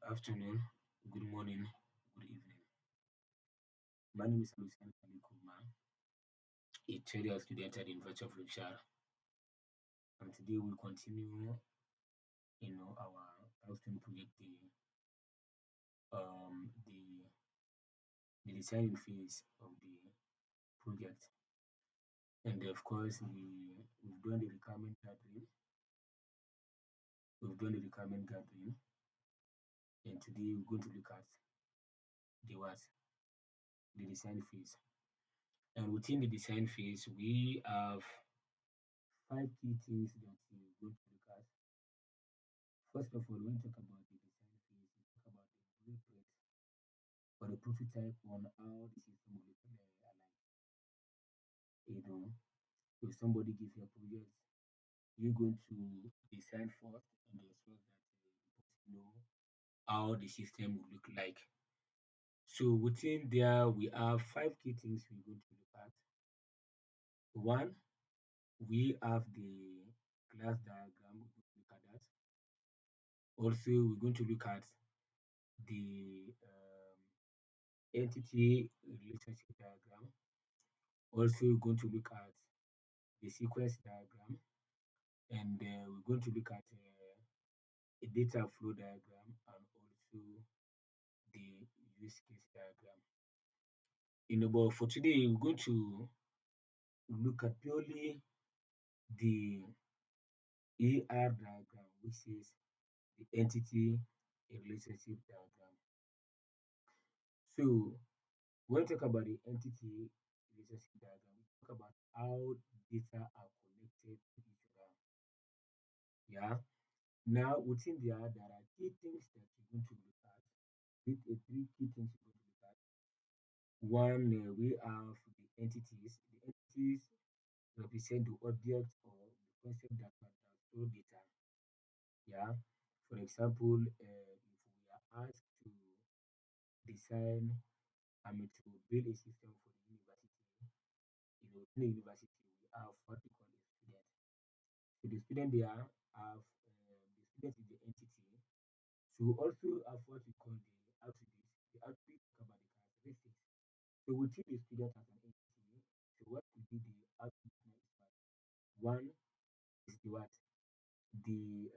afternoon, good morning, good evening. My name is Lucian Kalikuma, a trader student at the University of Lushar, and today we'll continue, our capstone project, the designing phase of the project, and of course we've done the requirement gathering, and today we're going to look at the what the design phase. And within the design phase, we have five key things that we're going to look at. First of all, when we talk about the design phase, we talk about the blueprint or the prototype on how the system will look like. You know, if somebody gives you a project, you're going to design first and ensure that the person know how the system will look like. So within there, we have five key things we're going to look at. One, we have the class diagram. We're going to look at that. Also, we're going to look at the entity relationship diagram. Also, we're going to look at the sequence diagram, and we're going to look at a data flow diagram and also the use case diagram. But for today, we're going to look at purely the AR diagram, which is the entity relationship diagram. So when we talk about the entity relationship diagram, we talk about how data are connected to each other. Yeah. Now within there are key things that you're going to look at. Three key things you're going to look at. One, we have the entities. The entities represent the object or the concept that can store data. Yeah. For example, if we are asked to design, to build a system for the university, in the university we have what we call a student. So the student there have the student is the entity. So we also have what we call the attributes. The attributes talk about the characteristics. So we treat the student as an entity. So what could be the attributes now is that one is the what? The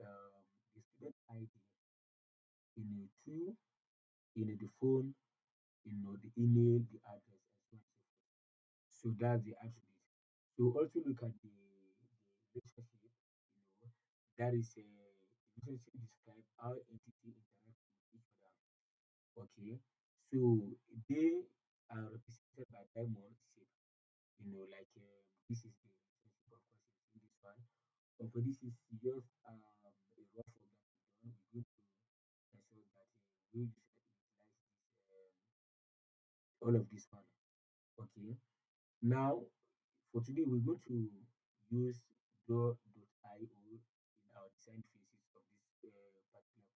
student ID, two, the phone, the email, the address, and so on and so forth. So that's the attribute. So also look at the relationship, that is a relationship describe how entity interact with each other. Okay. So they are represented by diamond shape, like this is the relationship, of course, you've seen this one. But for this is just a rough work that we've done. We're going to ensure that we utilize all of this one. Okay. Now, for today, we're going to use draw.io in our design phases of this particular project.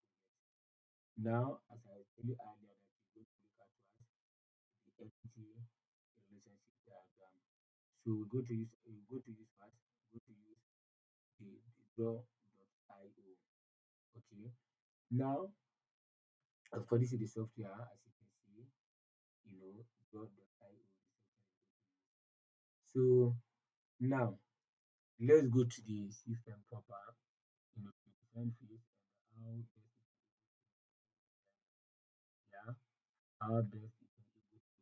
Now, as I told you earlier, that we're going to look at what the entity relationship diagram. So we're going to use what? We're going to use the draw.io. Okay. Now, for this is the software, as you can see, draw.io is the software is going to use. So now let's go to the system proper, the design phase and how best it can able to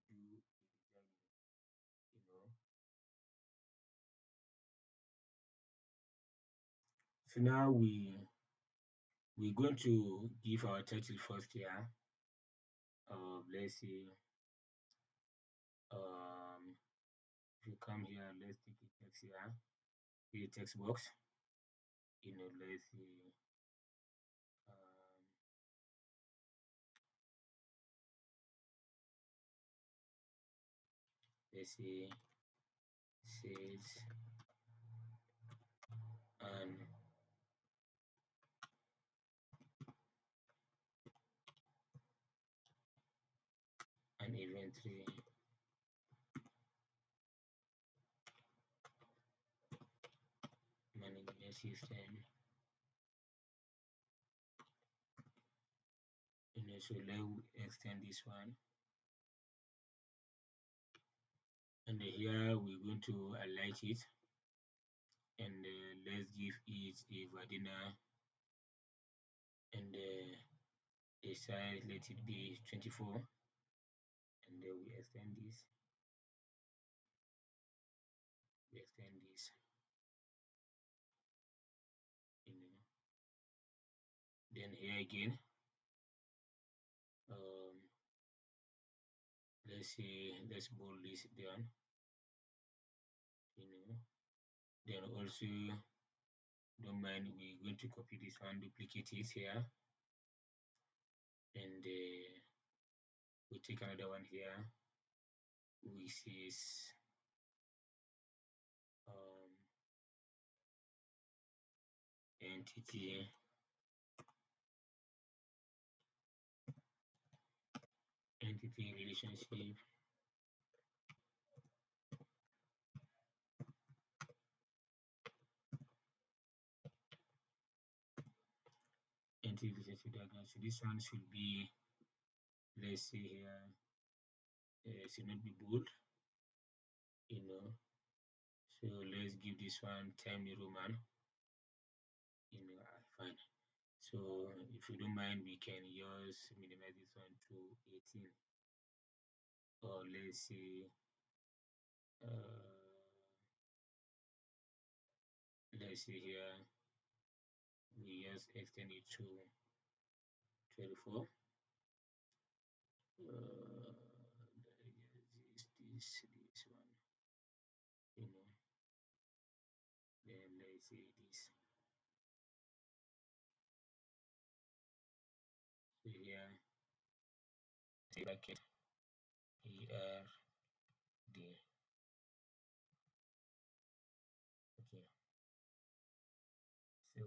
do the designing, you know. So now we're going to give our title first here. Let's see. Um, if you come here, let's take a text here. A text box. Let's see. Um, let's see. Sales and an inventory management system. So let's extend this one, and here we're going to highlight it, and let's give it a Verdina, and a size, let it be 24, and then we extend this, we extend this, you know. Then here again, um, let's see, let's bold this down, you know. Then also, don't mind, we're going to copy this one, duplicate it here, and we take another one here, which is um, entity relationship, entity relationship diagram. So this one should be, let's say here, should not be bold, you know. So let's give this one Time New Roman, you know, fine. So if you don't mind, we can just minimize this one to 18, or let's say let's see here, we just extend it to 24. This one, you know. Then let's say this. So here, say bracket ER D. Okay. So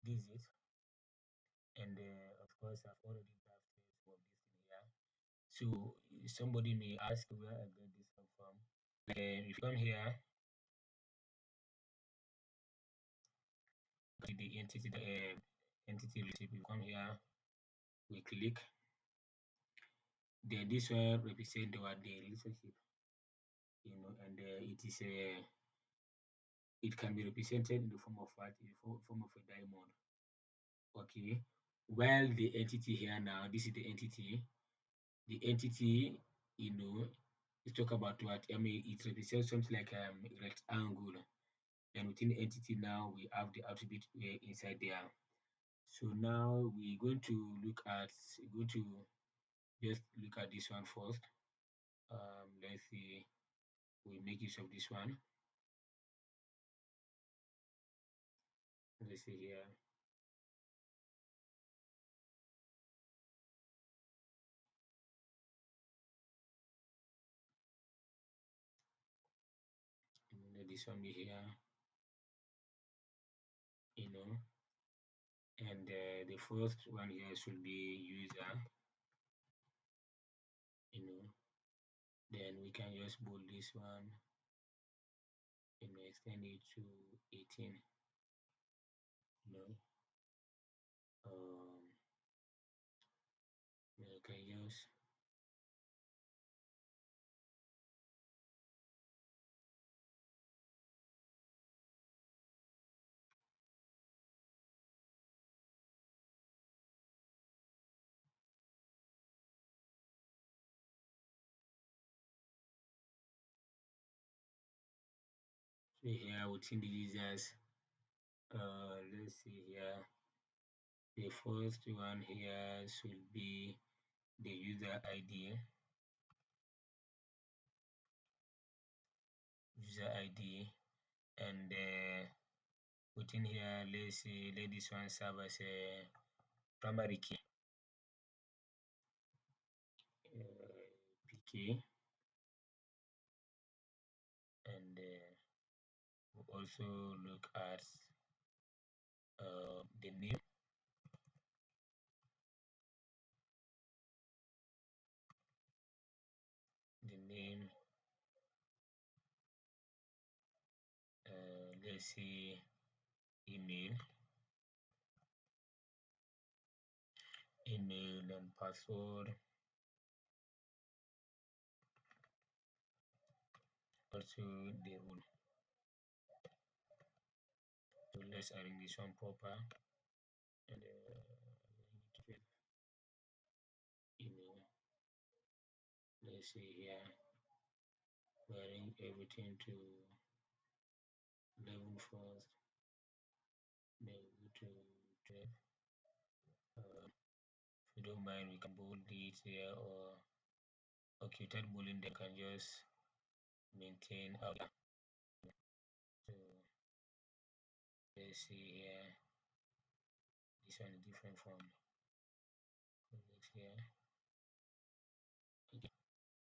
this is it, and of course I've already drafted some of this thing here. So somebody may ask where I got this from. If you come here, the entity relationship, you come here, we click. Then this one represent the relationship, you know, and it can be represented in the form of what? In the form of a diamond. Okay. While the entity here now, this is the entity. The entity, you know, is talk about what? I mean, it represents something like a rectangle. And within the entity now, we have the attribute inside there. So now we're going to look at, we're going to just look at this one first. Let's see, we make use of this one. Let's see here. Let this one be here, you know, and the first one here should be user, you know. Then we can just bold this one and extend it to 18, you know. We can use, so here within the users, let's see here, the first one here should be the user ID, and within here, let's see, let this one serve as a primary key, PK, and we'll also look at the name, the name, let's see, email, email and password. Also the rule. So let's arrange this one proper and email. Let's see here. We arrange everything to level first. Then we go to 12. If you don't mind, we can bold it here or okay, without bolding, they can just maintain our. So let's see here. This one is different from next here. Okay,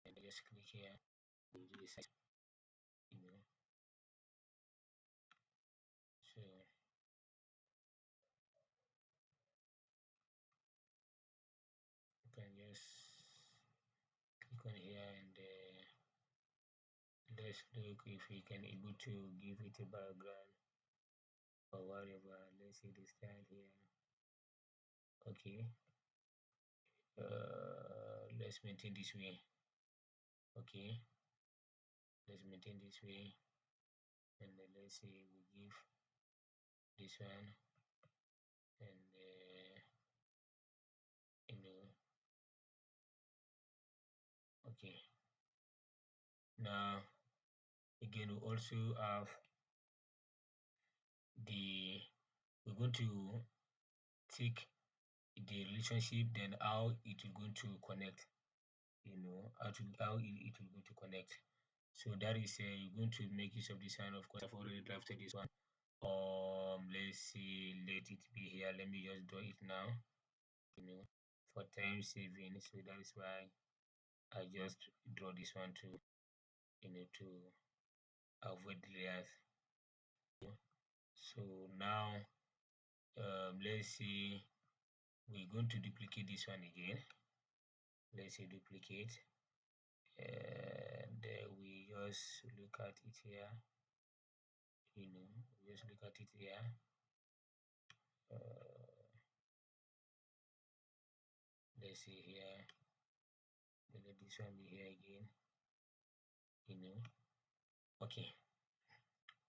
and just click here. We'll do the size, you know. So you can just click on here and let's look if we can able to give it a background or whatever. Let's see the style here. Okay, let's maintain this way. Okay, let's maintain this way and then let's see we give this one and you know okay. Now again we also have the we're going to take the relationship, then how it is going to connect, how it will going to connect. So that is you're going to make use of this one. Of course, I've already drafted this one. Let's see, let it be here. Let me just draw it now. You know, for time saving. So that is why I just draw this one to avoid layers. So now, let's see. We're going to duplicate this one again. Let's say duplicate, and we just look at it here. We just look at it here. Uh, let's see here. Let this one be here again. Okay.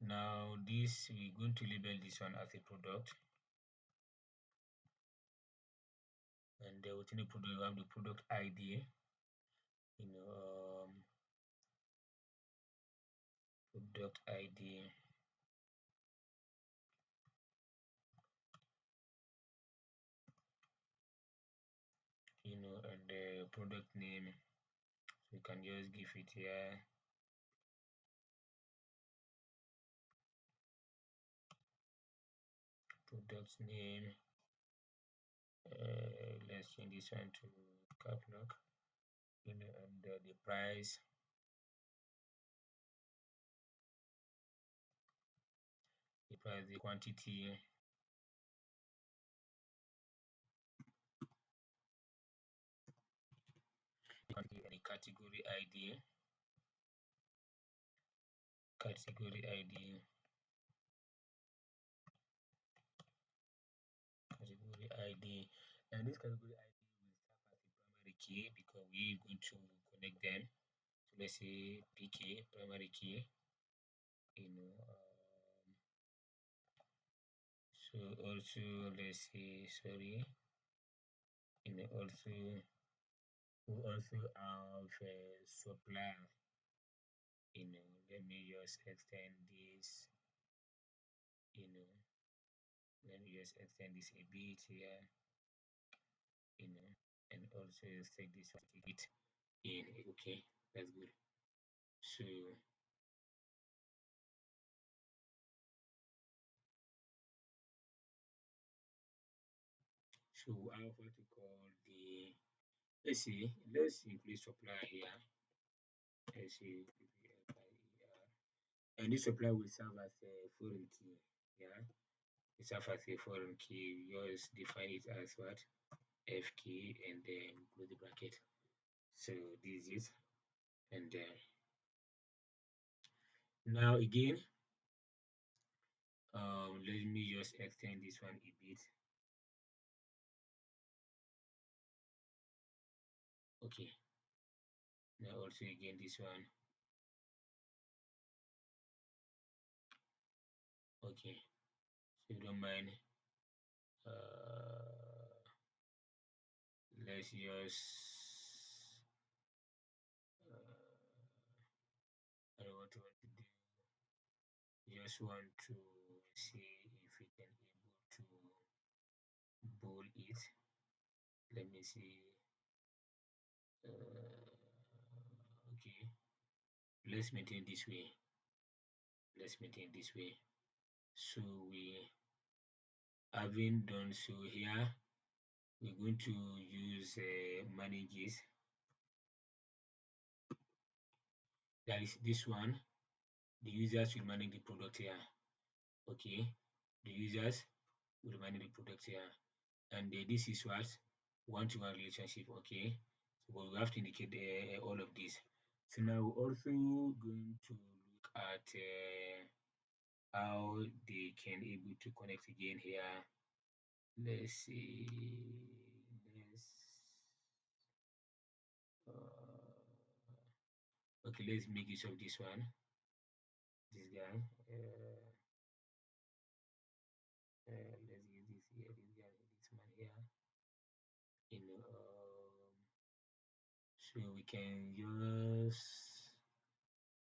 Now this we're going to label this one as a product, and within the product you have the product ID. You know, product ID. And the product name. So you can just give it here. Product name. Let's change this one to cap lock. And the price. The quantity. The category ID. Category ID. Category ID. And this category ID will serve as a primary key because we're going to connect them. So let's say PK, primary key. So also let's say sorry. Also we also have supplier. Let me just extend this. You know, let me just extend this a bit here. And also take this it in. Okay, that's good. So I have what to call the let's include supply here. Let's see and this supply will serve as a foreign key. Yeah, it serves as a foreign key. You just define it as what F key and then close the bracket. So this is it. And now again, let me just extend this one a bit. Okay, now also again this one. Okay, so you don't mind, let's just I don't want to do. Just want to see if we can able to bowl it. Let me see. Okay, let's maintain this way. Let's maintain this way. So we having done so here, we're going to use manages. That is this one. The users will manage the product here. Okay, the users will manage the product here, and this is what one-to-one relationship. Okay, so but we have to indicate all of this. So now we're also going to look at how they can able to connect again here. Let's see. Let's okay. Let's make use of this one. This guy. Let's use this here. This guy. This man here. You know. So we can just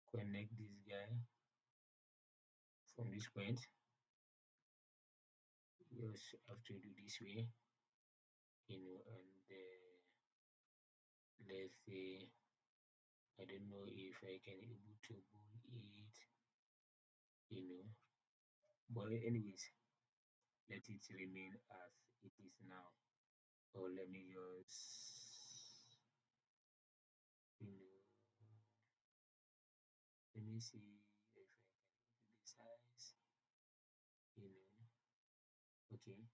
connect this guy from this point. You just have to do this way. You know, and let's say I don't know if I can able to bool it, you know, but anyways, let it remain as it is now. Or let me just, you know, let me see if I can do the size, you know, okay,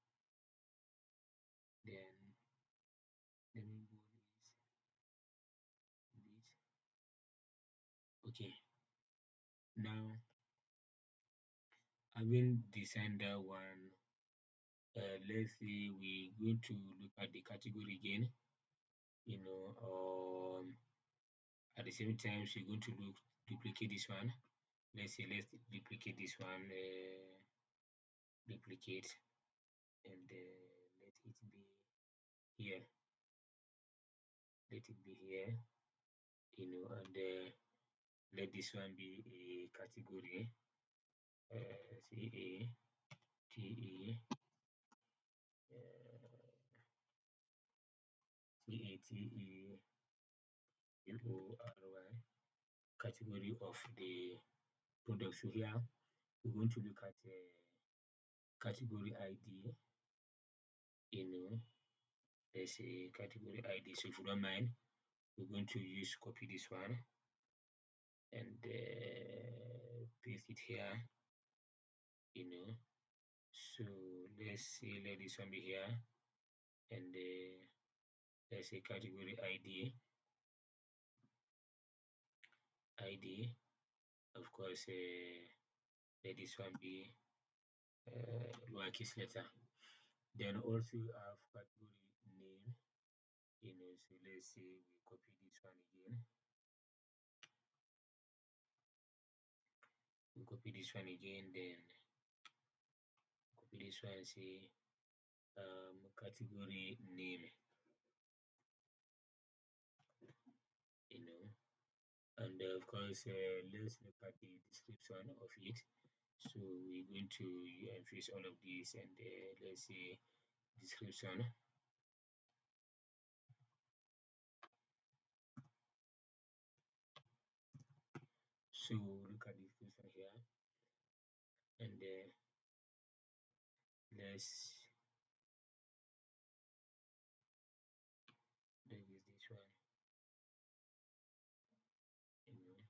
then let me bool this bit, okay. Now having designed that one, let's say we're going to look at the category again, you know, at the same time so you're going to look duplicate this one. Let's say let's duplicate this one, duplicate, and let it be here, let it be here, you know, and let this one be a category, CATE, CATEGORY, category of the product. So here we're going to look at category ID, you know, there's a category ID. So if you don't mind, we're going to use copy this one and paste it here, you know. So let's see, let this one be here, and let's say category ID, of course, let this one be lowercase letter. Then also you have category name, you know. So let's say we copy this one again, we copy this one again, then copy this one, say category name, you know, and of course let's look at the description of it. So we're going to increase all of these, and let's say description. So look at the description here, and let's do this one, you know.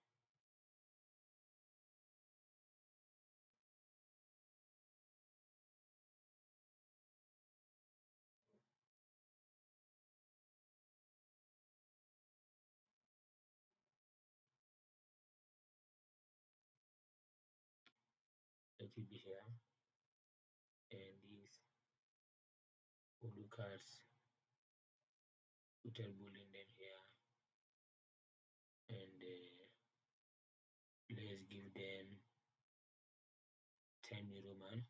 Let it be here, and this will look at hotel bowling them here. give them €10 man,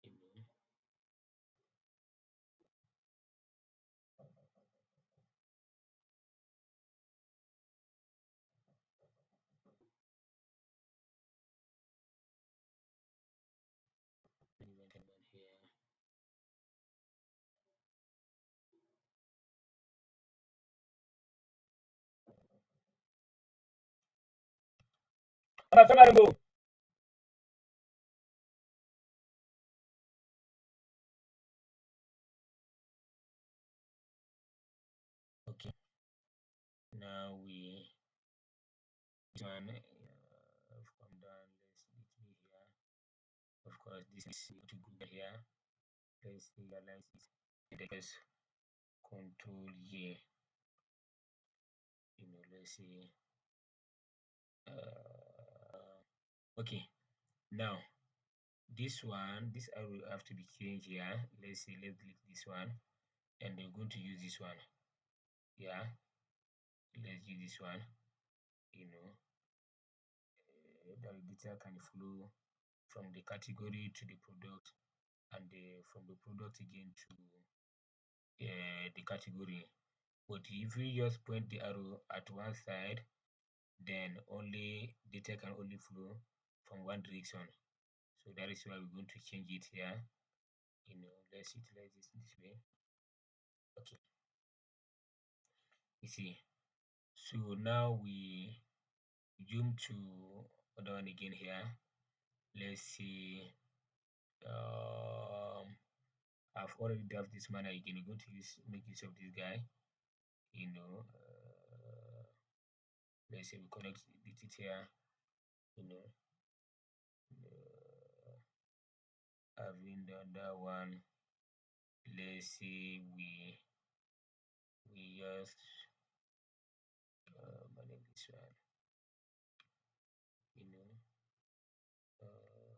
you know, even 10 man here. Okay, now we this one have come down. Let's be here. Of course, this is to Google here. Let's realize it. Let's control here. Let's see. Okay, now this arrow have to be changed here. Let's say let's delete this one, and we're going to use this one. Yeah, let's use this one. The data can flow from the category to the product, and from the product again to the category. But if you just point the arrow at one side, then only data can only flow from one direction. So that is why we're going to change it here. Let's utilize this way. Okay, you see. So now we zoom to other one again here. Let's see. I've already drafted this manner again. You're going to make use of this guy. Let's say we connect it here. You know, having done that one, let's say we just manage this one. You know, uh,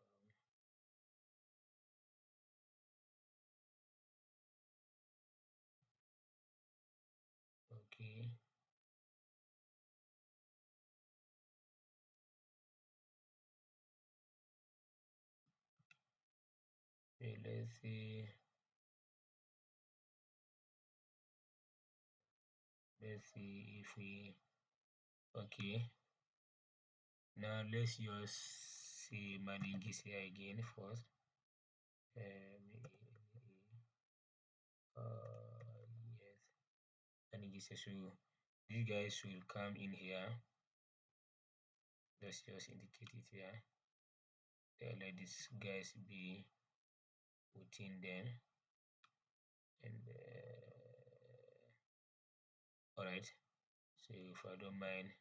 okay. Okay, let's see if we okay. Now let's just see managing here again first. Yes, managing so these guys will come in here. Let's just indicate it here. Let these guys be within them, and all right. So if I don't mind,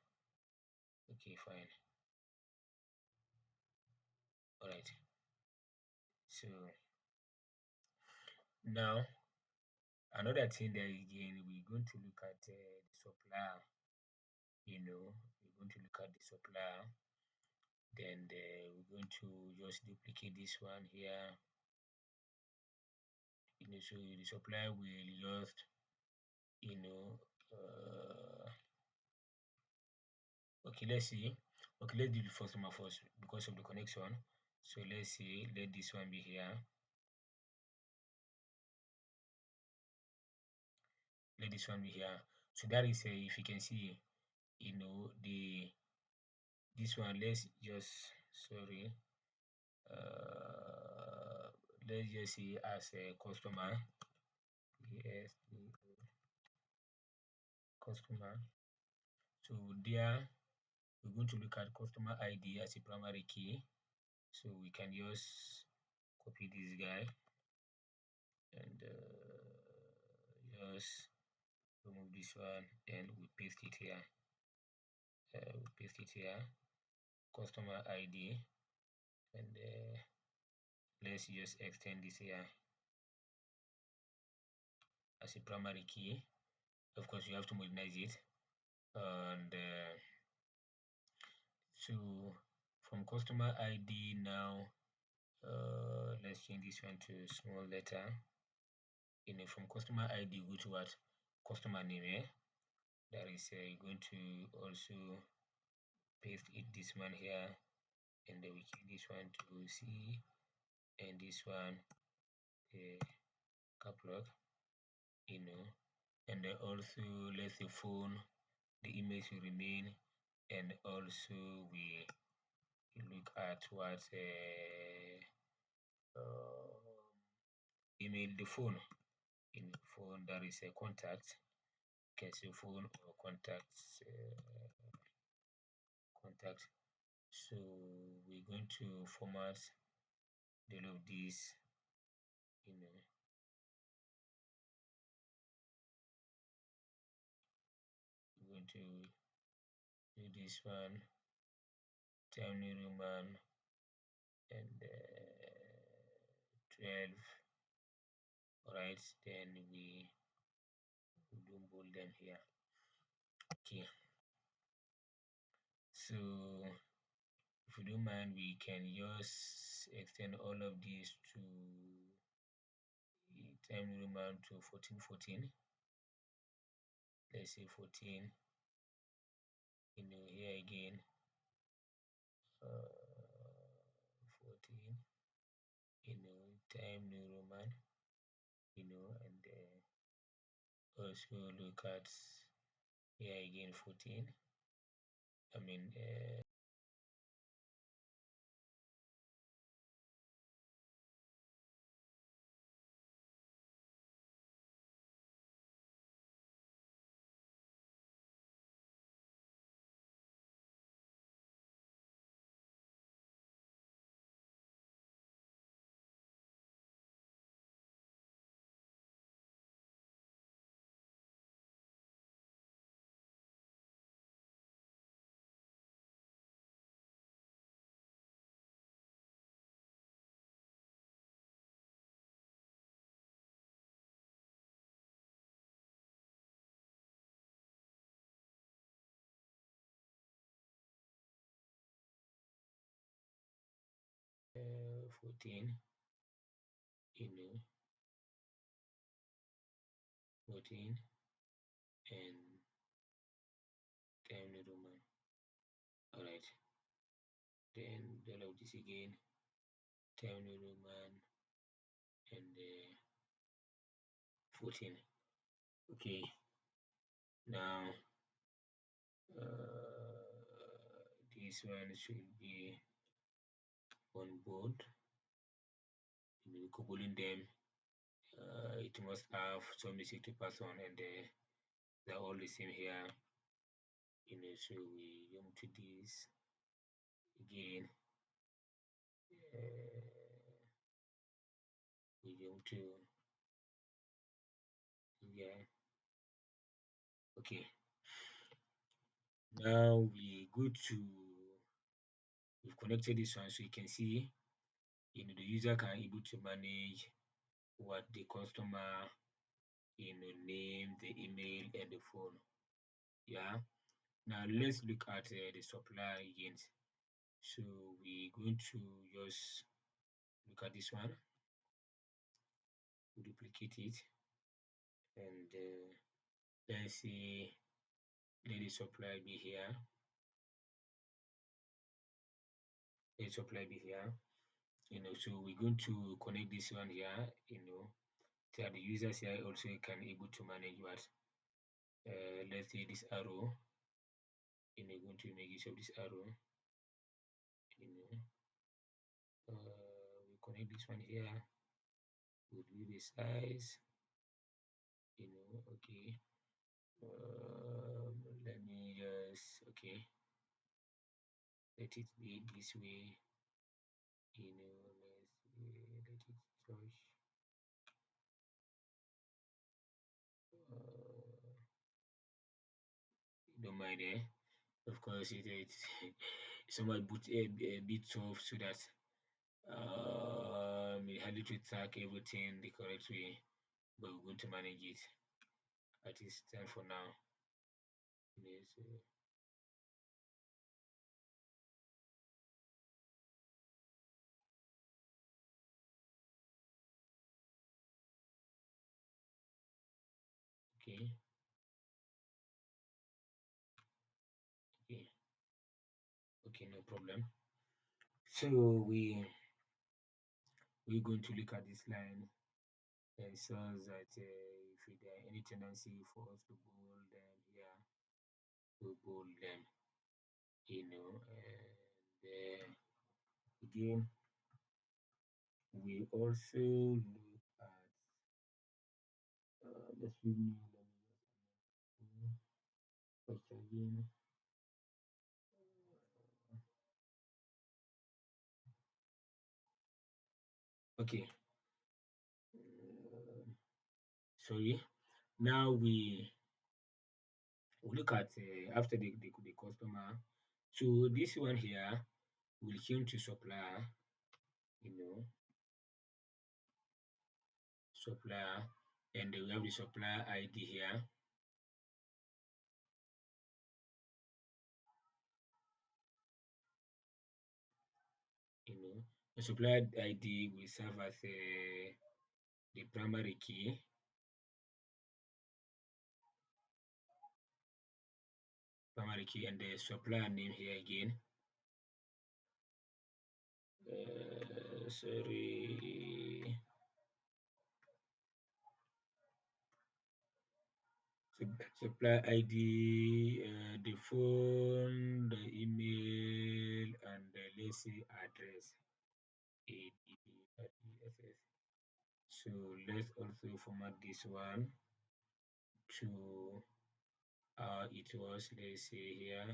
okay, fine. All right. So now another thing that again we're going to look at the supplier. We're going to look at the supplier. Then we're going to just duplicate this one here. So the supplier will just okay, let's see. Okay, let's do the first one first because of the connection. So let's see, let this one be here. Let this one be here. So that is if you can see, the this one. Let's just sorry. Let's just see as a customer. Yes, customer. So there we're going to look at customer ID as a primary key. So we can just copy this guy and just remove this one and we paste it here. Customer ID, and let's just extend this here as a primary key. Of course, you have to modernize it, and so from customer ID now, let's change this one to small letter. From customer ID, go to what customer name. That is going to also paste it this one here, and then we change this one to C, and this one cap lock, and then also let the phone, the image will remain, and also we look at what email the phone. In the phone there is a contact, you can see phone or contacts, contact. So we're going to format the of these, you know we're going to do this one, time new roman, and 12. Alright, then we do bold them here. Okay, so if you don't mind, we can just extend all of these to time new roman to 1414. Let's say 14, here again, 14, time new roman, and also look at here again 14. I mean 14, you know 14, and time new roman. All right, then all of this again, time new roman, and 14. Okay, now this one should be on board, coupling them. It must have some music to pass on, and they're all the same here. So we jump to this again. We jump to yeah. Okay. Now we go to, we've connected this one, so you can see the user can able to manage what the customer name, the email, and the phone. Yeah. Now let's look at the supply again. So we're going to just look at this one, duplicate it, and let's see, let the supply be here. Let the supply be here. So we're going to connect this one here. So the users here also can able to manage what. Let's say this arrow. Going to make use of this arrow. We connect this one here. We'll do the size. Okay. Let me just let it be this way. Let it touch. Don't mind of course it's somewhat a bit tough, so that we had to track everything the correct way, but we're going to manage it at this time for now. Yes, okay, okay. Okay, no problem. So we're going to look at this line and shows that if there are any tendency for us to bold them here, we bold them, and again we also look at excuse me, let me just touch again. Okay, sorry. Now we look at after the customer. So this one here will change to supplier, you know, supplier, and we have the supplier ID here. The supplier ID will serve as the primary key, and the supplier name here again. Sorry. Supplier ID, the phone, the email, and let's say address. ADESS. So let's also format this one to it was, let's say here,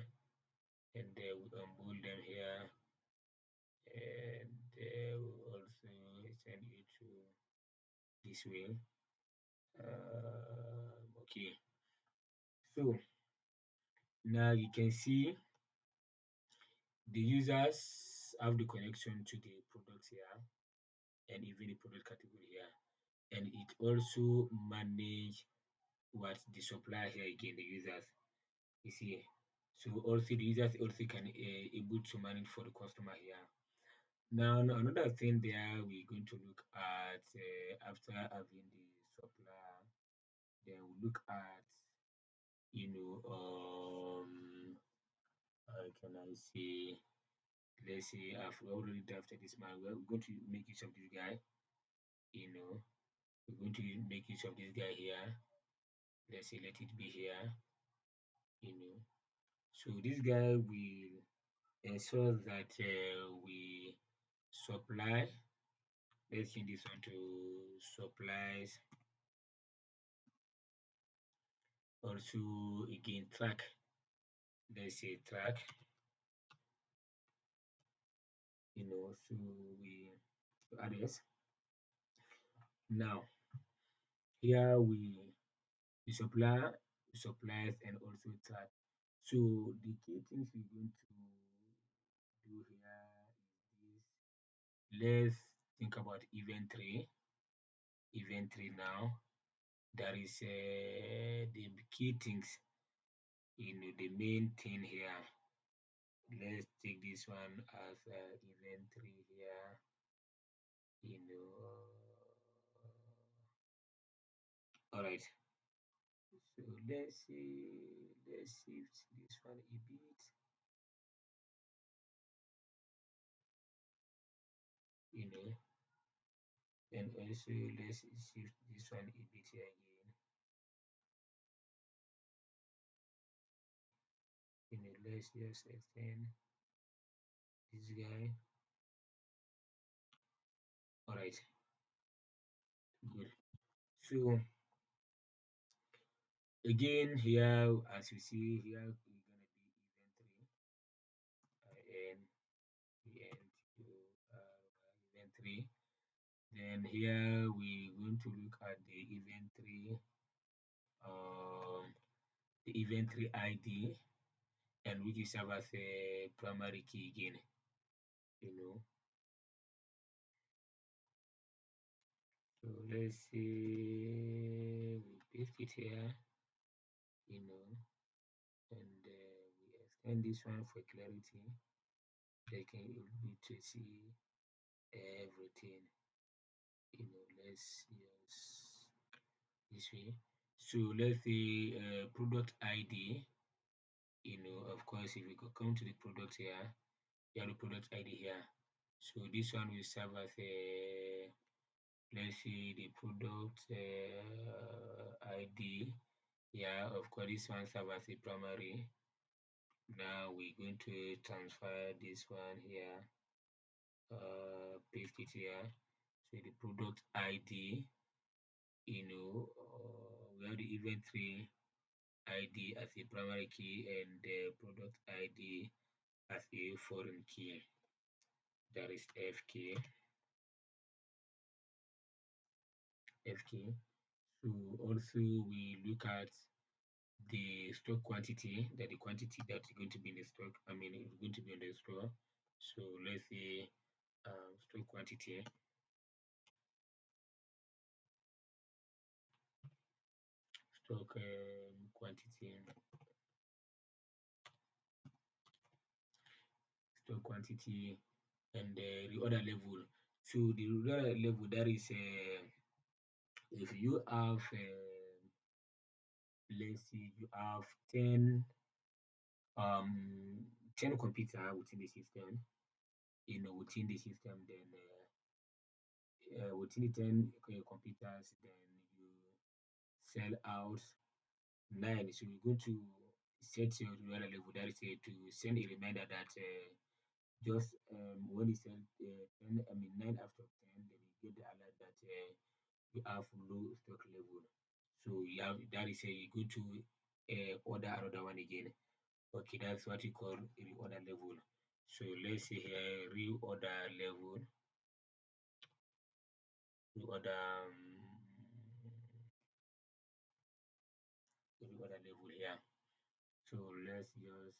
and we unbold them here, and we also send it to this way. Okay, so now you can see the users have the connection to the products here and even the product category here, and it also manage what the supplier here again, the users, you see. So also the users also can able to manage for the customer here. Now another thing there we're going to look at after having the supplier, then we look at how can I say, let's say I've already drafted this man. We're going to make use of this guy, you know, we're going to make use of this guy here. Let's say let it be here, you know. So this guy will ensure that we supply. Let's change this one to supplies. Also again track. Let's say track. So we add this. Now here we suppliers and also track. So the key things we're going to do here is this. Let's think about event 3 now. There is the key things, the main thing here. Let's take this one as event 3 here, you know. All right. So let's shift this one a bit, you know, and also let's shift this one a bit here again, let's just extend this guy. All right, good. So again here, as you see here, we're gonna be event 3, and event 3. Then here we're going to look at um, the event 3 ID, and which is serve as a primary key again, you know. So let's say we paste it here, you know, and we extend this one for clarity. They can able to see everything, let's use this way. So let's say product ID, of course, if we come to the product here, You have the product ID here. So this one will serve as a, let's see, the product ID. Yeah, of course, this one serves as a primary. Now we're going to transfer this one here, paste it here. So the product ID, we have the inventory ID as a primary key and the product ID as a foreign key. That is F key. F key. So also we look at the stock quantity, that the quantity that's going to be in the stock, it's going to be in the store. So let's say stock quantity, stock quantity, stock quantity, and the reorder level. So the reorder level, that is if you have let's see, you have um 10 computer within the system, within the system, then within the 10 computers, then you sell out 9. So you're going to set your reorder level, that is to send a reminder that just when you sell 9 after 10, then you get the alert that you have low stock level. So you have, that is you go to order another one again. Okay, that's what you call reorder level. So let's say here reorder level, reorder reorder level here. So let's just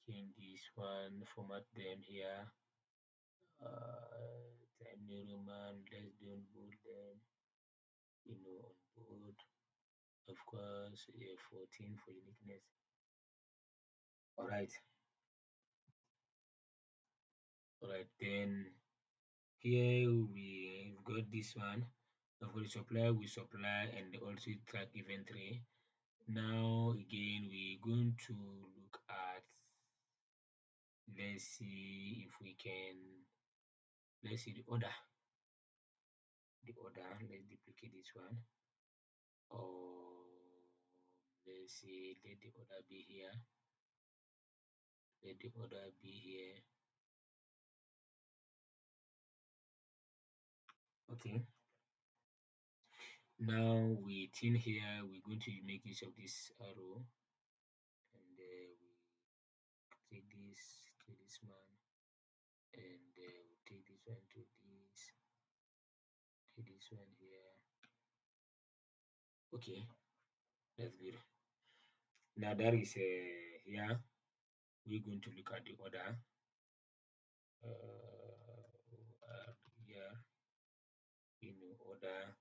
change this one, format them here. Time New Roman, let's don't boot them, on board. Of course, 14 for uniqueness. All right, all right. Then here we've got this one. For the supplier, we supply and also track inventory. Now again, we're going to look at. Let's see if we can. Let's see the order. The order. Let's duplicate this one. Or let's see. Let the order be here. Let the order be here. Okay. Now within here, we're going to make use of this arrow, and we take this man, and we take this one to this, take this one here. Okay, that's good. Now that is here. We're going to look at the order. Here, order.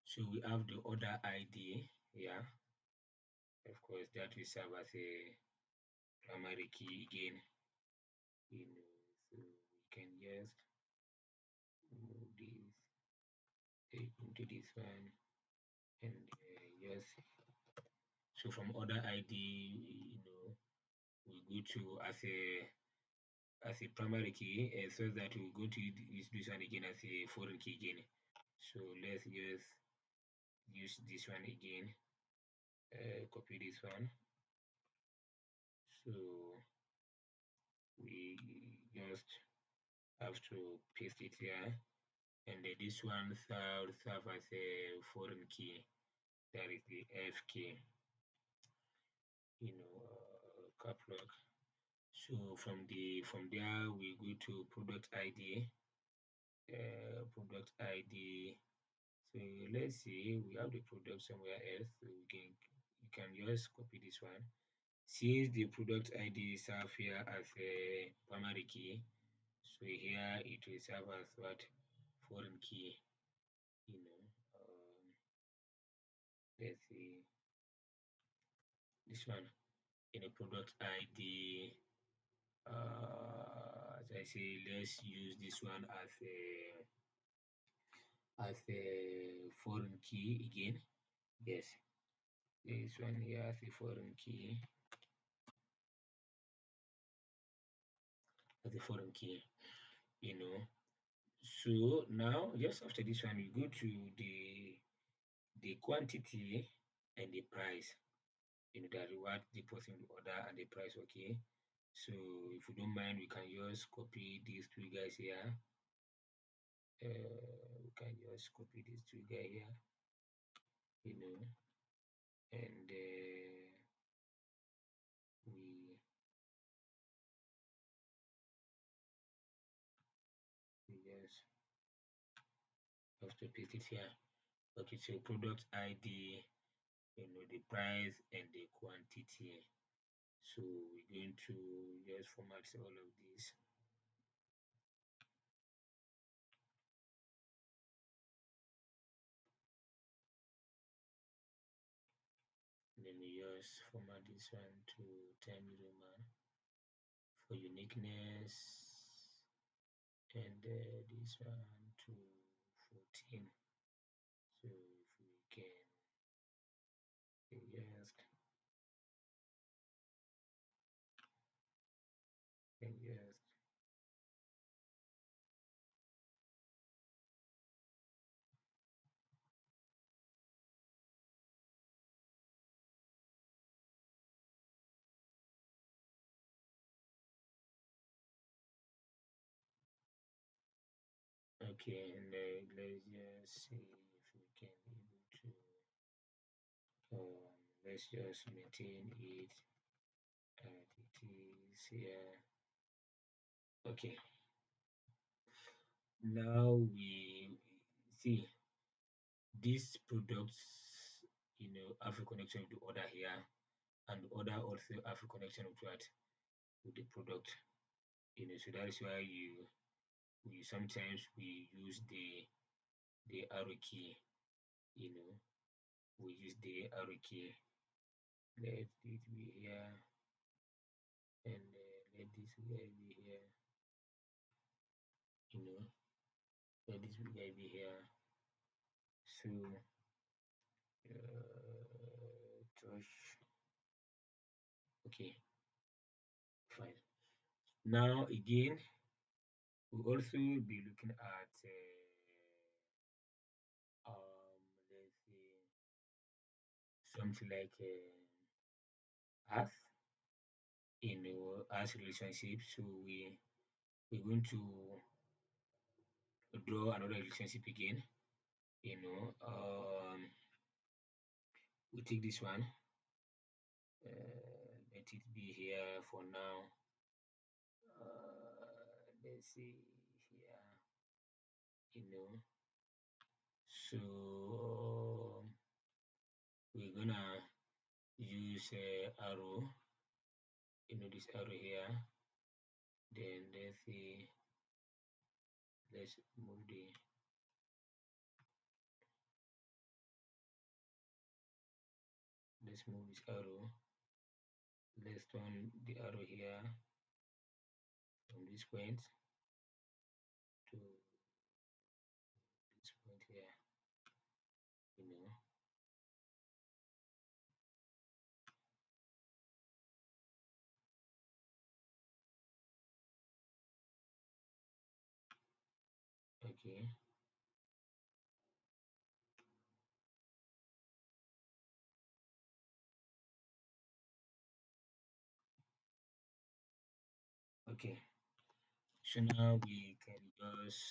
So we have the order ID here. Of course, that will serve as a primary key again. So we can just move this into this one, and yes. So from order ID, we go to as a primary key, so that we go to use this one again as a foreign key again. So let's just use this one again. Copy this one. So we just have to paste it here, and this one serve as a foreign key. That is the F key. Cap lock. So from there we go to product ID. Product ID. So let's see, we have the product somewhere else. So you can just copy this one. Since the product ID serve here as a primary key, so here it will serve as what, foreign key. You know, let's see this one in a product ID. As I say, let's use this one as a foreign key again. Yes, this one here as a foreign key. as a foreign key, you know. So now just after this one, we go to the quantity and the price. That what the person will order and the price. Okay. So if you don't mind, we can just copy these two guys here. We can just copy these two guys here, you know, and we just have to paste it here. Okay, so product ID, the price and the quantity. So we're going to just format all of these. Then we just format this one to Times Roman for uniqueness, and this one to 14. So if we can just okay, and let's just see if we can able to let's just maintain it as it is here. Okay, now we see these products, have a connection with the order here, and the order also have a connection with what, with the product. So that is why we sometimes we use the arrow key. You know, we use the arrow key. Let it be here, and let this guy be here. You know, let this guy be here. So touch. Okay, fine. Now again, we'll also be looking at let's say something like earth, as relationship. So we're going to draw another relationship again. We take this one. Let it be here for now. Let's see here. So we're gonna use arrow. This arrow here. Then let's see. Let's move the. Let's move this arrow. Let's turn the arrow here from this point to this point here. You know. Okay. Okay. So now we can just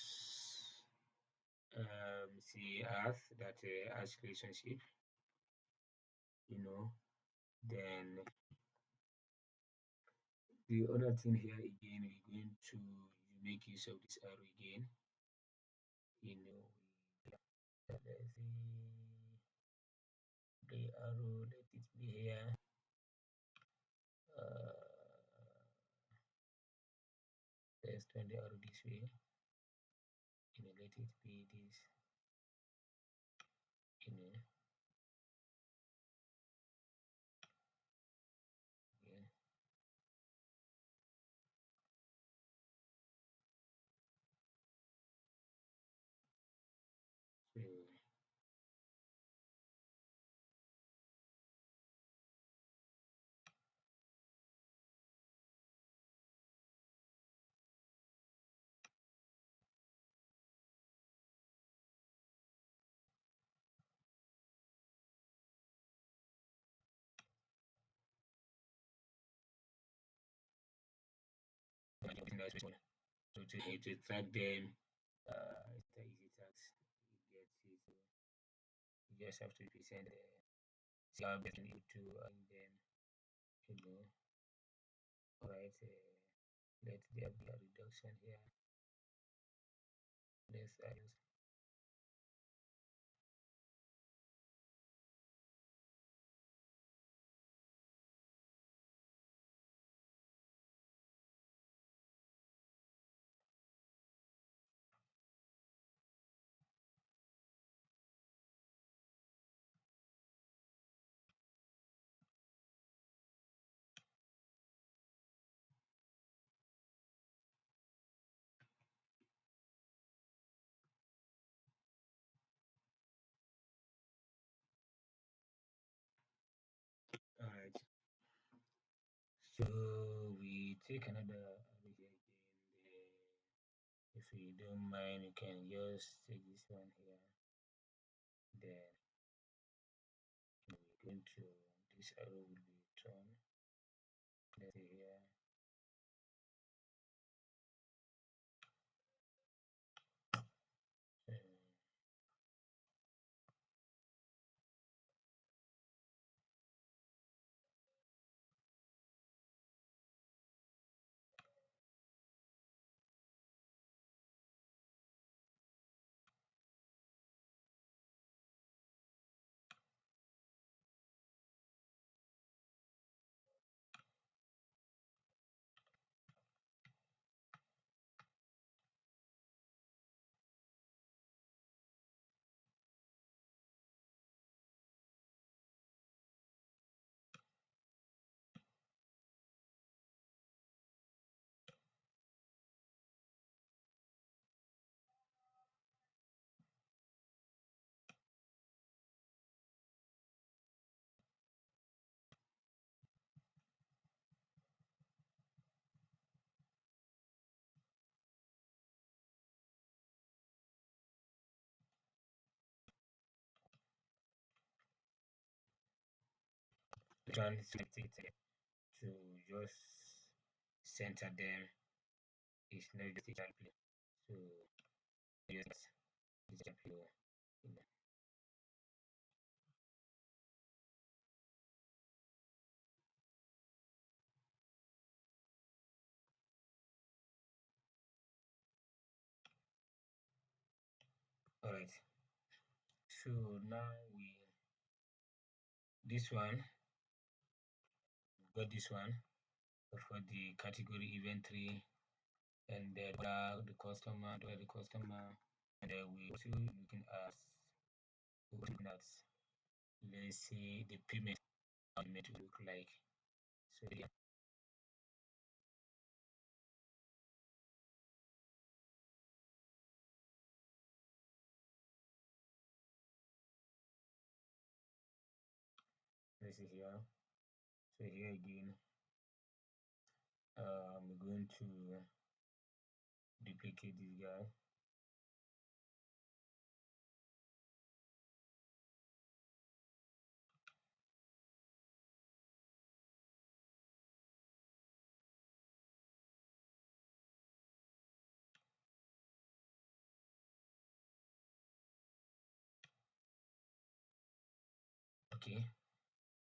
see Earth that has relationship. Then the other thing here again, we're going to make use of this arrow again. Let's see the arrow, let it be here. Let's turn the arrow this way. Let it be this. Yeah. So to track them. It's a easy task. You get it. So you just have to present see how best you to them. You know, all right. Let there be a reduction here. Let's all right. So we take another array here again. If you don't mind, you can just take this one here. Then we're going to this arrow will be turned. Let's say here. Uh, Return selected to just center them is not just a child play. So just this child play. You know. All right. So now we this one we got this one for the category inventory and the customer, and we also looking at let's say the payment to look like. So yeah, let's see here. So here again, I'm going to duplicate this guy. Okay,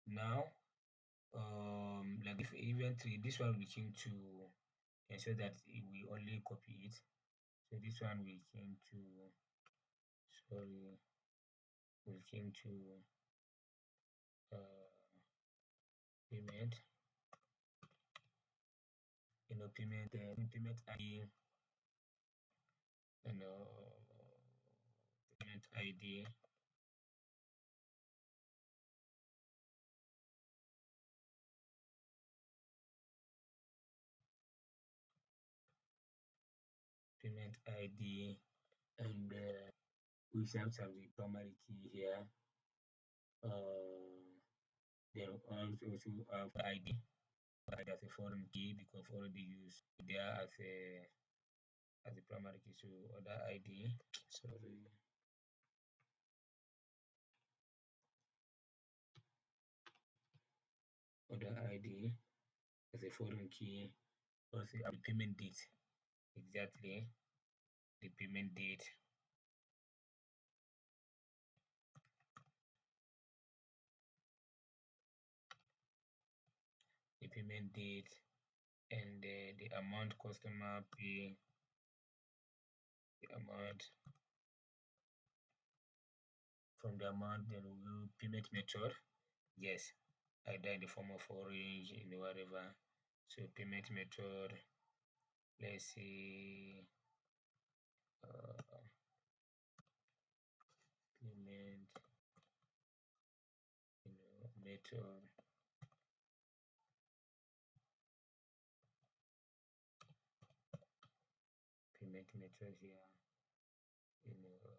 now like if inventory, this one we came to ensure that we only copy it. So this one we came to sorry we came to uh, payment, payment ID, you know payment ID, payment ID, and we have to have the primary key here. Then also have ID as a foreign key because we already use there as a primary key. So other ID, sorry, other ID as a foreign key. Also have the payment date. exactly the payment date, and the amount customer pay, the amount from the amount, then we will payment method. Yes, either in the form of orange, in whatever. So payment method, let's say uh, payment, method. Payment method here, you know,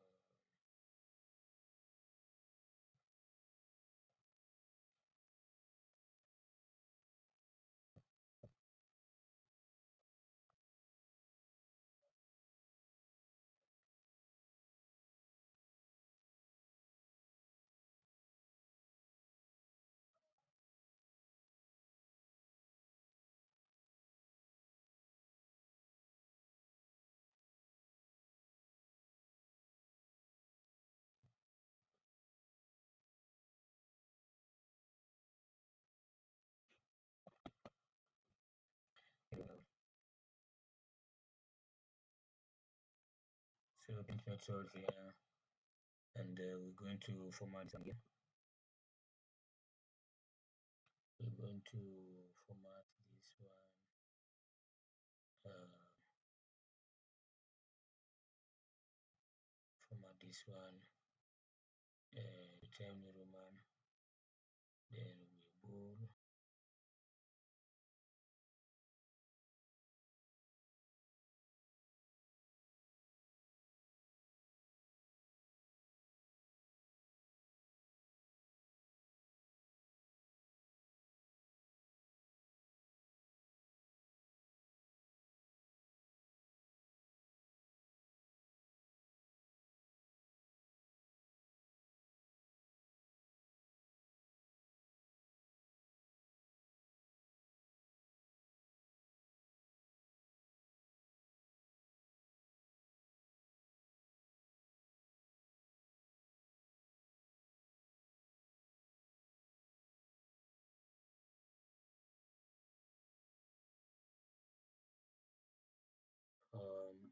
uh, so payment method here, and we're going to format again. We're going to format this one. Format this one. Time New Roman. Then we bold.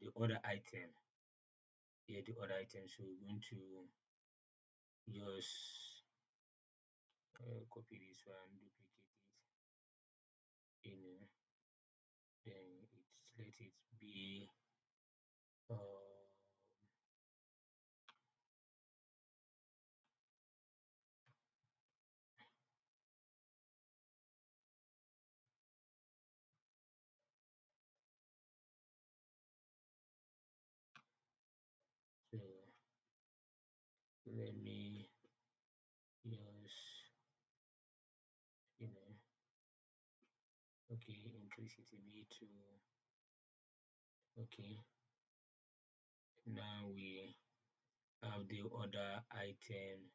The other item. Here the other item. So we're going to just copy this one, duplicate it, then let it be uh, so let me just okay, increase it a bit to okay. Now we have the other item,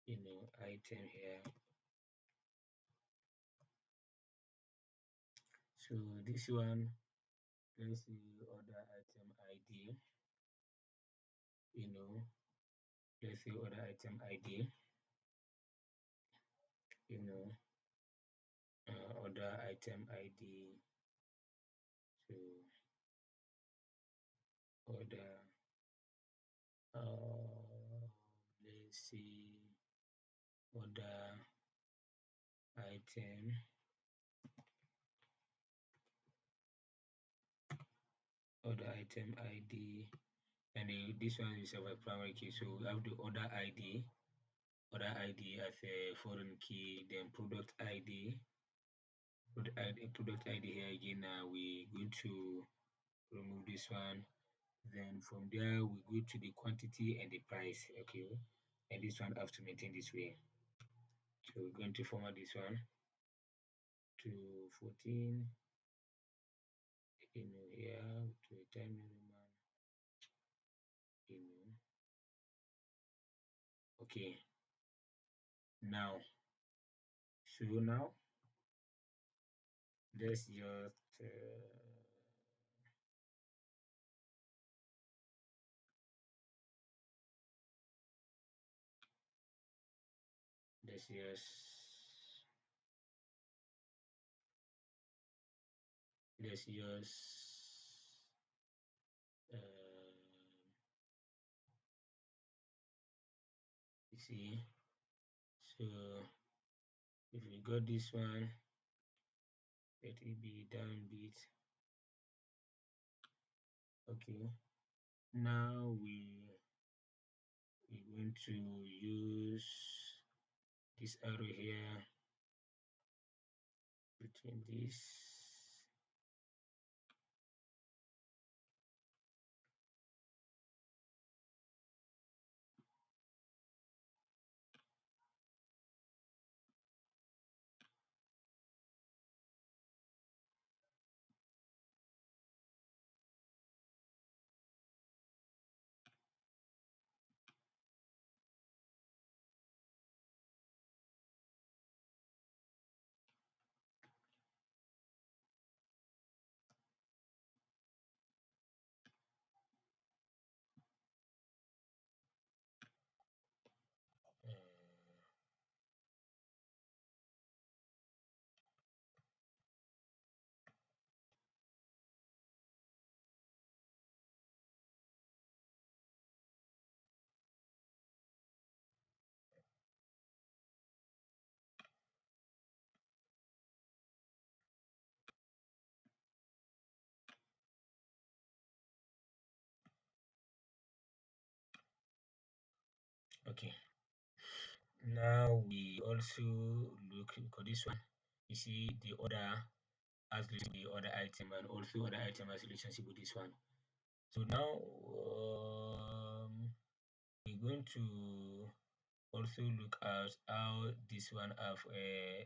item here. So this one, let's see other item ID, you know, let's see other item ID, you know, other item ID. So other, let's see other item, ID, and this one is our primary key. So we have the other ID as a foreign key, then product ID. Product ID here again. We going to remove this one. Then from there we go to the quantity and the price. Okay, and this one have to maintain this way. So we're going to format this one to 14. Here to a time minimum. Okay. Now, so now let's just let's just um you see. So if we got this one, let it be down bit. Okay. Now we're going to use this arrow here between this. Uh, okay. Now we also look for this one. You see the order has relationship with the other item, and also other item has relationship with this one. So now we're going to also look at how this one have a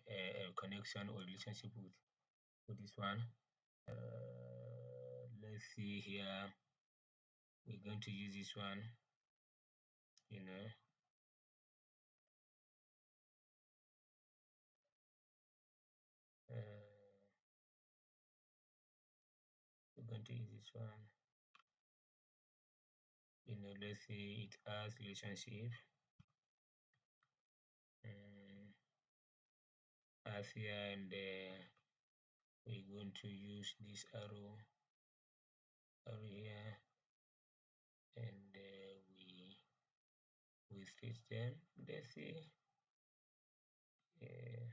connection or relationship with this one. Let's see here. We're going to use this one. You know, uh, we're going to use this one. Let's say it has relationship. Um, as here and we're going to use this arrow here, and we switch them. Let's see. Uh,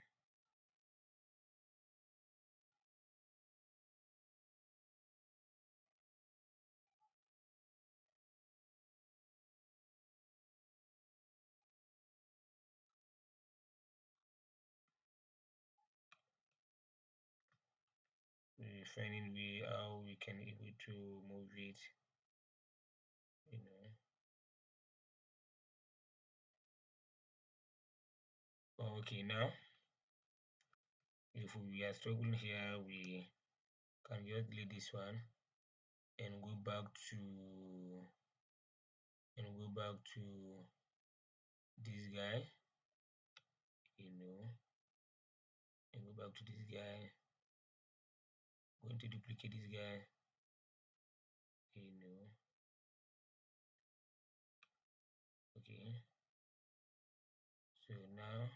we finding way how we can able to move it. You know. Okay, now if we are struggling here, we can just delete this one and go back to this guy. You know, and go back to this guy. Going to duplicate this guy. You know. Okay. So now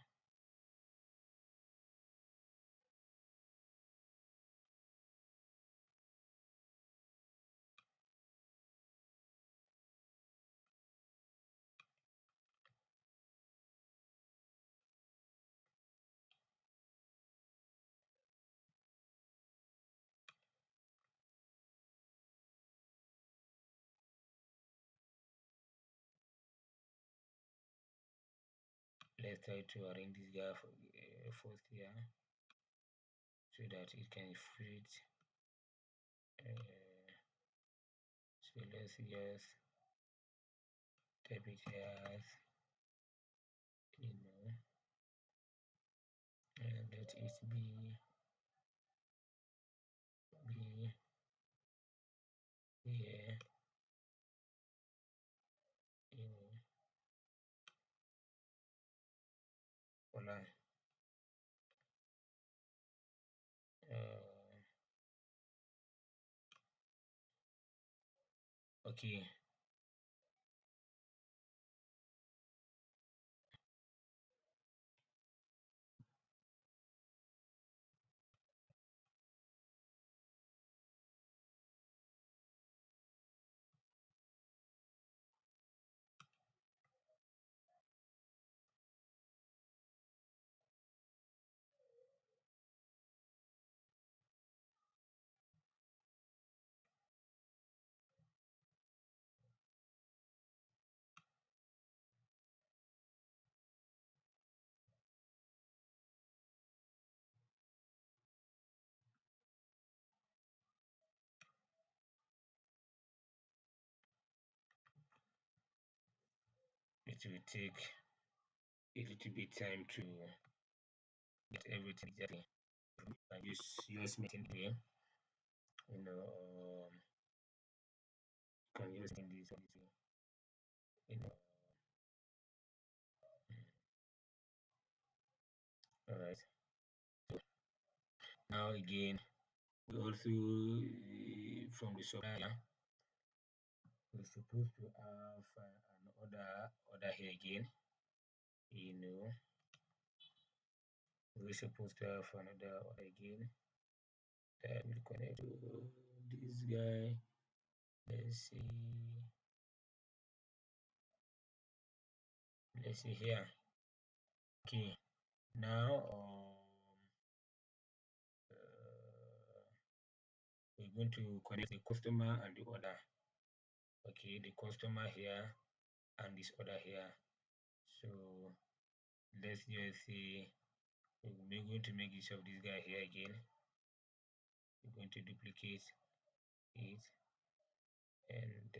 let's try to arrange this guy first here so that it can fit. Uh, so let's just type it here as and let it be here. You know, voila. Okay. it will take a little bit time to get everything exactly. You can use US meeting here, you know, you can use in this way, you know. All right. So now again, we also from the supplier, we're supposed to have an order here again. You know, we're supposed to have another order again that will connect to this guy. Let's see. Let's see here. Okay. Now, we're going to connect the customer and the order. Okay, the customer here and this order here. So let's just see. We're going to make use of this guy here again. We're going to duplicate it and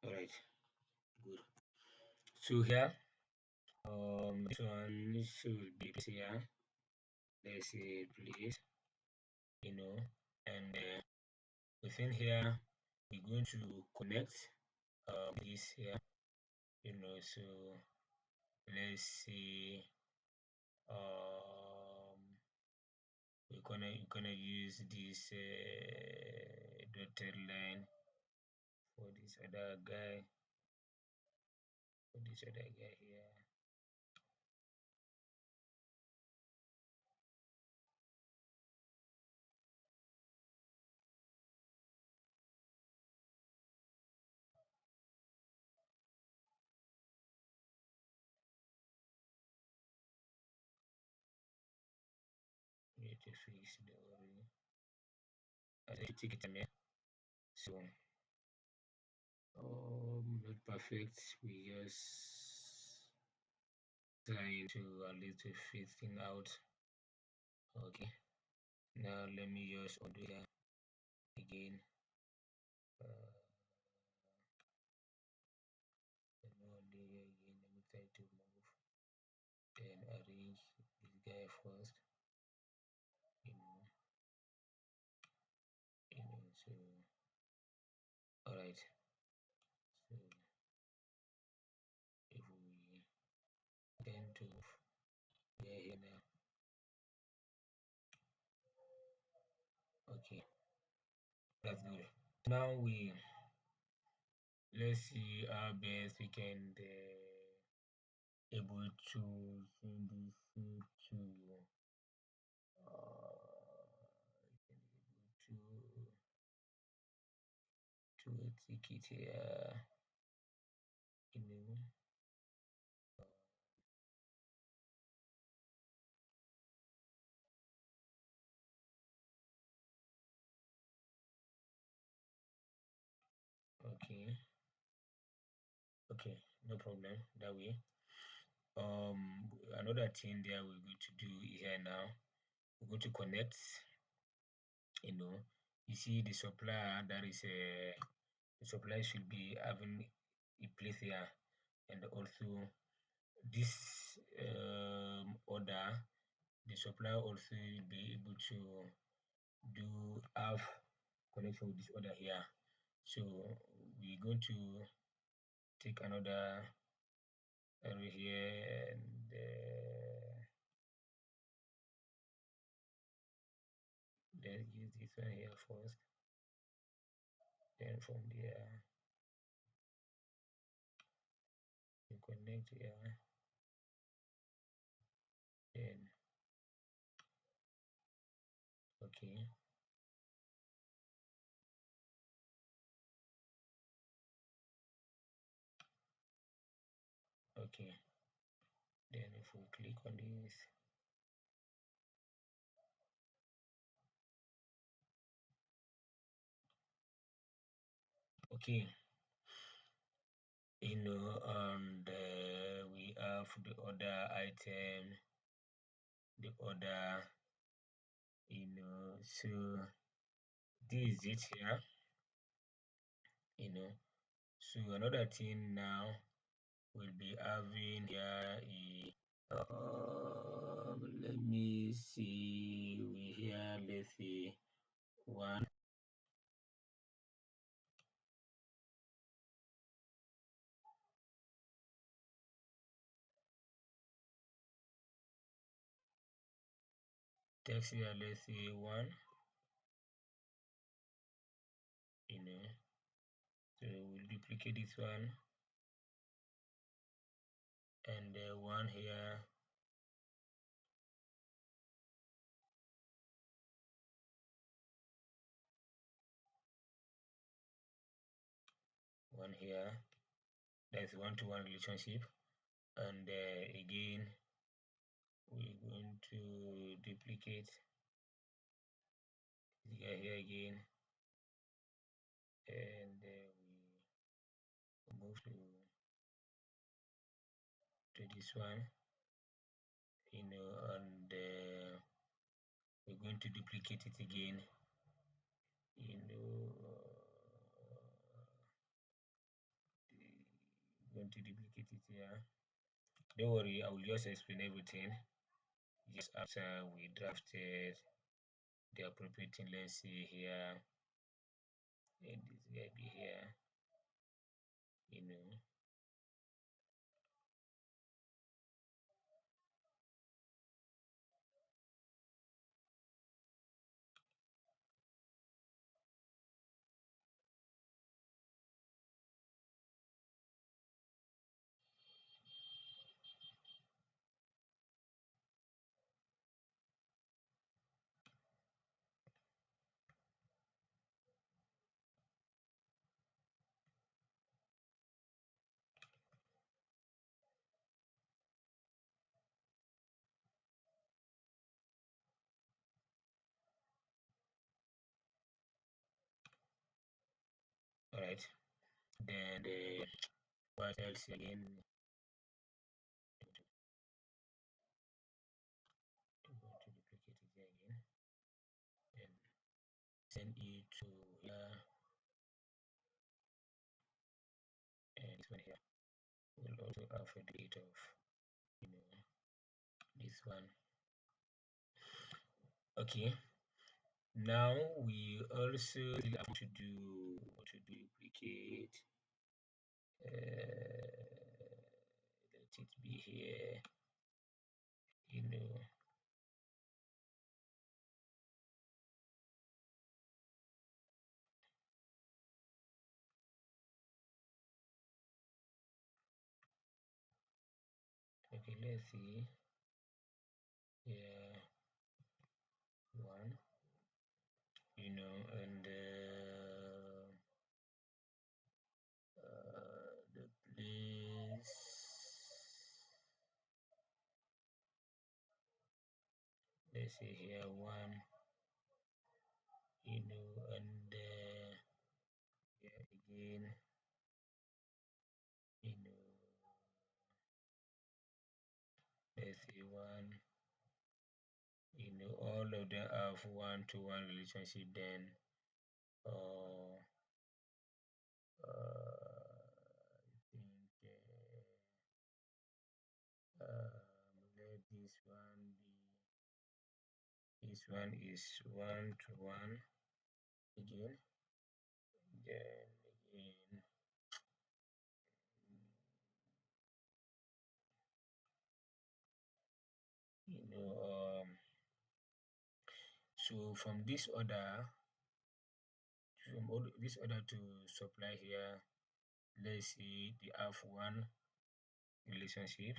all right, good. So here, this one should be here. Let's say please, and within here, we're going to connect this here, so let's see, we're gonna use this dotted line for this other guy, here. We need to fix the already. I think take it here. So not perfect. We just trying to a little fit thing out. Okay. Now let me just undo here again. Uh, let me undo here again. Let me try to move. Then arrange this guy first. You know, so all right. So if we tend to we are here now. Okay, that's good. Now let's see how best we can able to send this to we can able to take it here, you know. Okay, okay, no problem that way. Another thing there we're going to do here now, we're going to connect, you know. You see the supplier, that is a the supplier should be having a place here, and also this order, the supplier also will be able to do have connection with this order here. So we're going to take another arrow here, and let's use this one here first. Then from there, you connect here. Then okay. Okay. Then if we click on this, okay, and we have the other item, the other, so this is it here, you know. So another thing now we'll be having here is let me see, we here, let's see, one, text here, let's see, one, so we'll duplicate this one, and one here, one here. That's one-to-one relationship. And again, we're going to duplicate here again, and we move to this one, and we're going to duplicate it again, going to duplicate it here. Don't worry, I will just explain everything just after we drafted the appropriate thing. Let's see here, and this guy be here, you know. All right. Then what else again? I'm going to duplicate it here again and send it to here, and this one here will also have a date of this one. Okay. Now we also have to duplicate. Let it be here. You know. Okay. Let's see. Yeah. One. And the place. Let's see here, one, and here again, you know, let's see, one, all of them have one-to-one relationship. Then, uh, I think let this one is one-to-one again. Then again, so from this order to supply here, let's see the F1 relationship.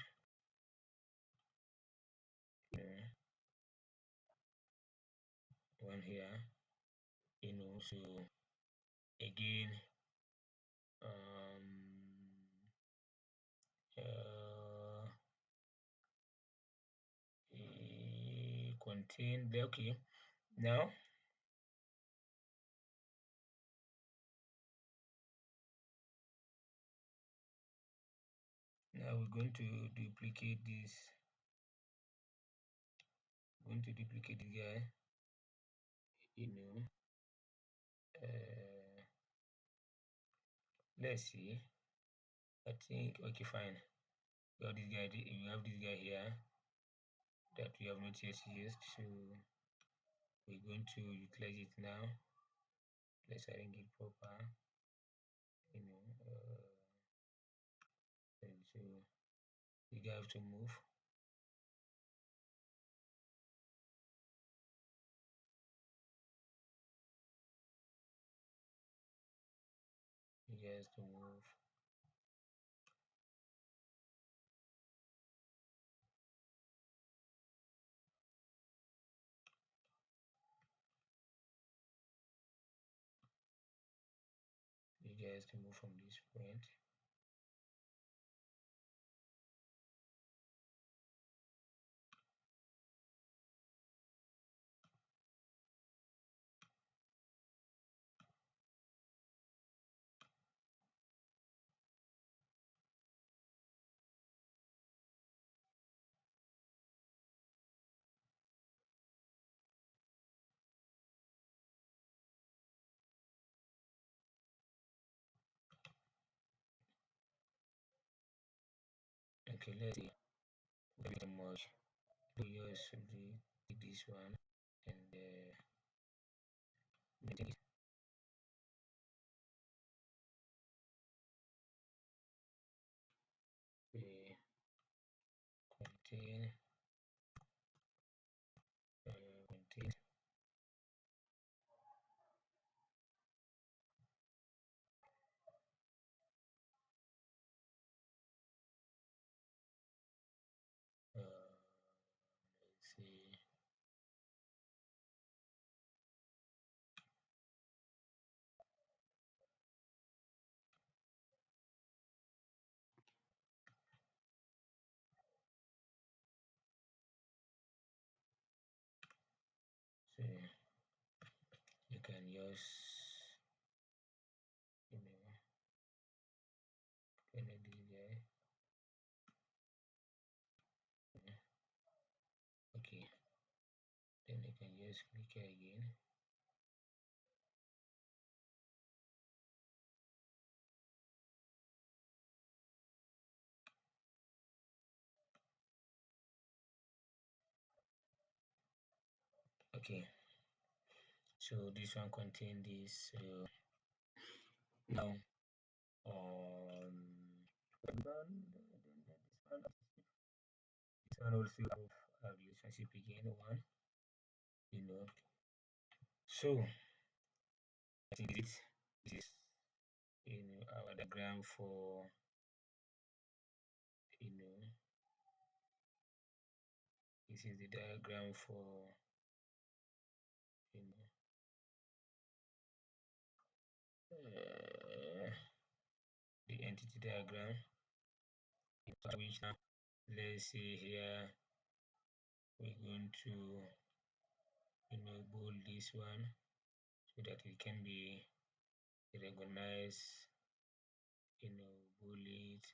One here, so again, um, uh, contain the okay. Now we're going to duplicate this. Going to duplicate the guy. Uh, let's see. I think okay, fine. We have this guy. We have this guy here that we have not yet used, so we're going to utilize it now. Let's arrange it proper. And so you guys have to move. You guys to move. You guys to move from this point. Okay, let's see. Very much. We use this one and maintain it. We contain contain let's see. So you can use connect this guy. Okay, then you can just click here again. Okay, so this one contain this. So now this one also have a relationship again. One, you know. So I think this is our diagram for you know this is the diagram for you know the entity diagram, which now let's see here we're going to bold this one so that it can be recognized, bullet,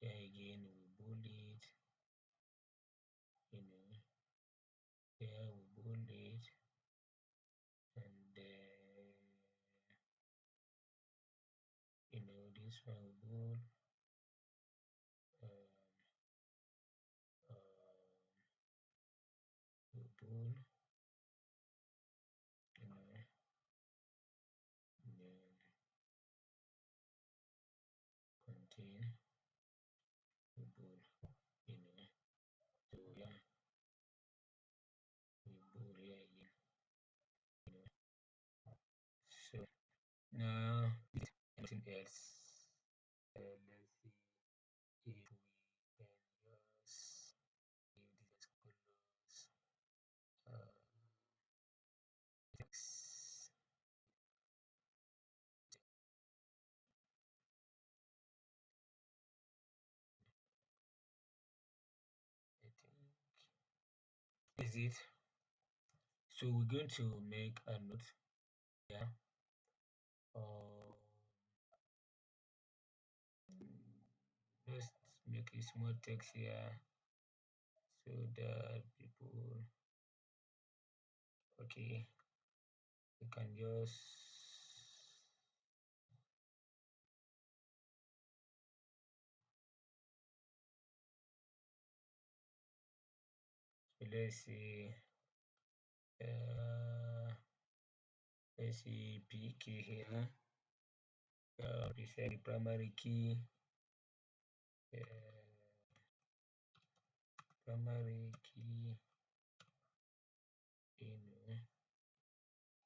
there again we bullet, you know there we bullet, and this one we bull um, we bull you know then contain we bull Now, anything else? Let's see if we can just give this colors. Text. I think is it. So we're going to make a note here. Let's make a small text here so that people, okay, you can just, so uh, let's see PK here. Present the primary key. Primary key, you know,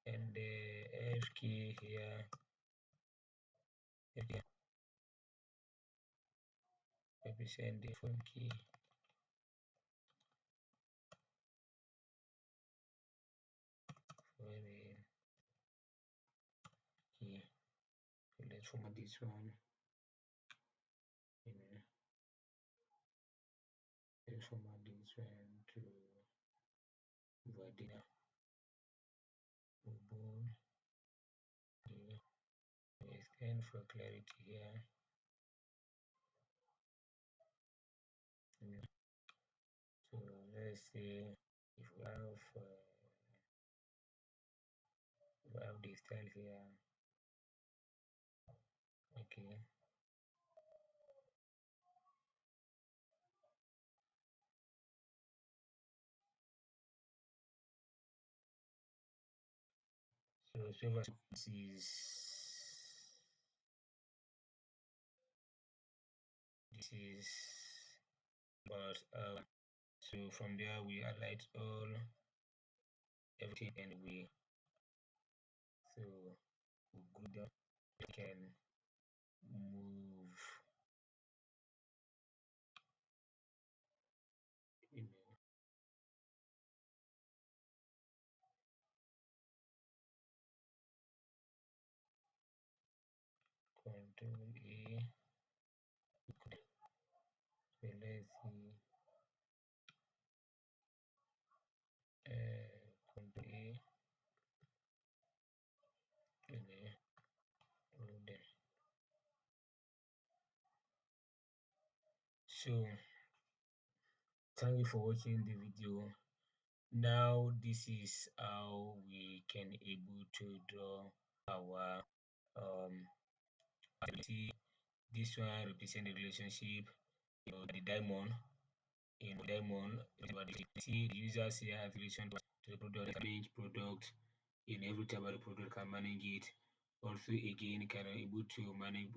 and the F key here. Represent the phone key. Foreign key. So let's format this one. You know, let's format this one to Vadina. Ubuntu. Extend for clarity here. So let's see if we have the style here. Okay. So this is about so from there we highlight all everything and we so we group them. We can move in Control A. So let's see Control A and roll them. So thank you for watching the video. Now this is how we can able to draw our see this one represent the relationship, the diamond. In diamond, see the users here have relation to the product, manage product in every type of the product can manage it. Also again can able to manage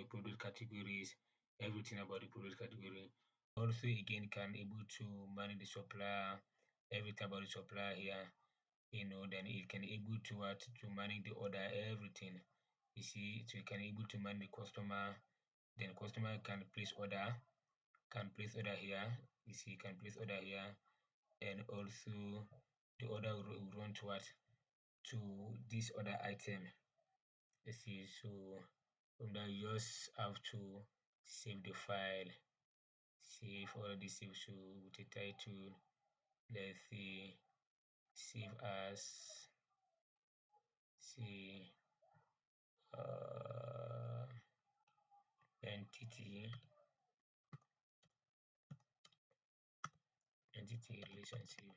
product categories, everything about the product category. Also again can able to manage the supplier, everything about the supplier here. Then it can able to what to manage the order, everything. You see, so you can able to manage the customer, then customer can place order here. You see, can place order here, and also the order will run to what to this other item. You see, so from there you just have to save the file, save already saved. So with the title, let's see, save as see entity relationship.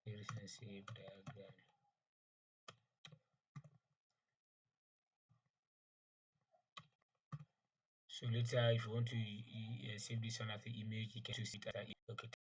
Relationship diagram. So later, if you want to save this one as an image, you can choose it as okay.